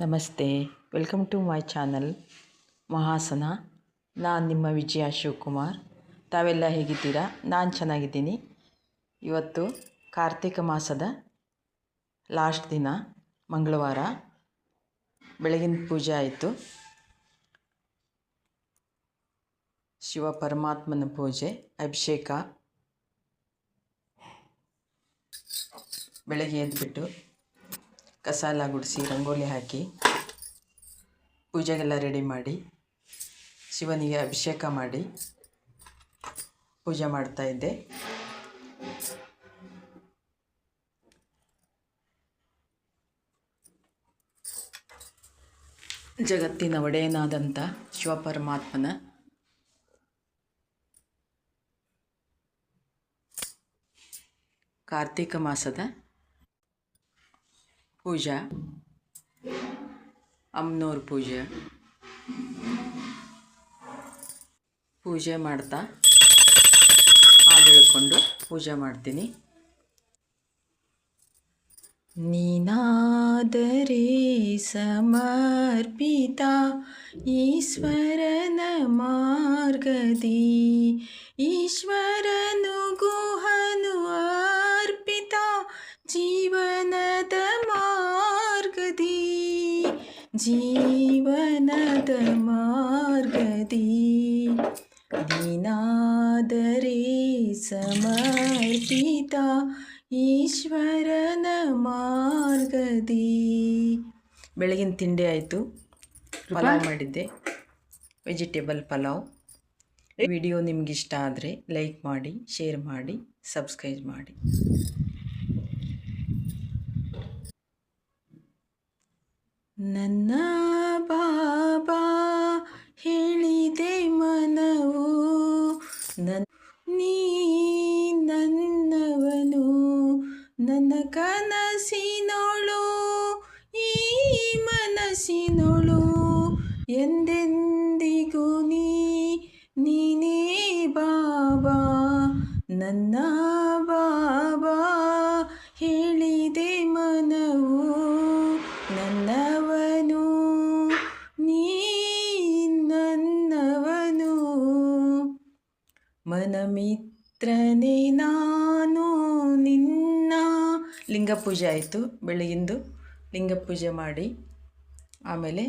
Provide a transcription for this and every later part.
ನಮಸ್ತೆ, welcome to my channel ಮಹಾಸನ. ನಾನು ನಿಮ್ಮ ವಿಜಯ ಶಿವಕುಮಾರ್. ತಾವೆಲ್ಲ ಹೇಗಿದ್ದೀರಾ? ನಾನು ಚೆನ್ನಾಗಿದ್ದೀನಿ. ಇವತ್ತು ಕಾರ್ತಿಕ ಮಾಸದ ಲಾಸ್ಟ್ ದಿನ, ಮಂಗಳವಾರ. ಬೆಳಗಿನ ಪೂಜೆ ಆಯಿತು. ಶಿವ ಪರಮಾತ್ಮನ ಪೂಜೆ, ಅಭಿಷೇಕ. ಬೆಳಗ್ಗೆ ಎದ್ದುಬಿಟ್ಟು ಕಸ ಎಲ್ಲ ಗುಡಿಸಿ ರಂಗೋಲಿ ಹಾಕಿ ಪೂಜೆಗೆಲ್ಲ ರೆಡಿ ಮಾಡಿ ಶಿವನಿಗೆ ಅಭಿಷೇಕ ಮಾಡಿ ಪೂಜೆ ಮಾಡ್ತಾಯಿದ್ದೆ. ಜಗತ್ತಿನ ಒಡೆಯನಾದಂಥ ಶಿವಪರಮಾತ್ಮನ ಕಾರ್ತಿಕ ಮಾಸದ ಪೂಜಾ, ಅಮ್ಮನವ್ರ ಪೂಜೆ ಮಾಡ್ತಾ ಹಾಡು ಹೇಳ್ಕೊಂಡು ಪೂಜೆ ಮಾಡ್ತೀನಿ. ನೀನಾದರೆ ಸಮರ್ಪಿತ ಈಶ್ವರನ ಮಾರ್ಗದಿ, ಈಶ್ವರನು ಗುಹನು ಅರ್ಪಿತ ಜೀವನದ ಮಾರ್ಗದಿ, ಜೀವನದ ಮಾರ್ಗದಿ. ನೀನಾದರೆ ಸಮರ್ಪಿತ ಈಶ್ವರನ ಮಾರ್ಗದಿ. ಬೆಳಗಿನ ತಿಂಡಿ ಆಯಿತು. ಪಲಾವ್ ಮಾಡಿದ್ದೆ, ವೆಜಿಟೇಬಲ್ ಪಲಾವ್. ವಿಡಿಯೋ ನಿಮಗಿಷ್ಟ ಆದರೆ ಲೈಕ್ ಮಾಡಿ, ಶೇರ್ ಮಾಡಿ, ಸಬ್ಸ್ಕ್ರೈಬ್ ಮಾಡಿ. ನನ್ನ ಬಾಬಾ ಹೇಳಿದೆ ಮನವು, ನೀ ನನ್ನವನು, ನನ್ನ ಕನಸಿನೋಳು ಈ ಮನಸ್ಸಿನೋಳು, ಎಂದೆಂದಿಗೂ ನೀನೇ ಬಾಬಾ. ನನ್ನ ಬಾಬಾ ಹೇಳಿದೆ ಮನವು, ನನ್ನವನು ನೀ ನನ್ನವನು, ಮನಮಿತ್ರನೇ ನಾನು ನಿನ್ನ. ಲಿಂಗ ಪೂಜೆ ಆಯಿತು. ಬೆಳಗಿಂದು ಲಿಂಗ ಪೂಜೆ ಮಾಡಿ ಆಮೇಲೆ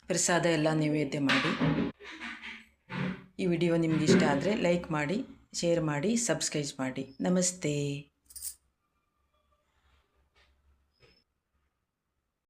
ಪ್ರಸಾದ ಎಲ್ಲ ನೈವೇದ್ಯ ಮಾಡಿ. ಈ ವಿಡಿಯೋ ನಿಮಗಿಷ್ಟ ಆದರೆ ಲೈಕ್ ಮಾಡಿ, ಶೇರ್ ಮಾಡಿ, ಸಬ್ಸ್ಕ್ರೈಬ್ ಮಾಡಿ. ನಮಸ್ತೆ.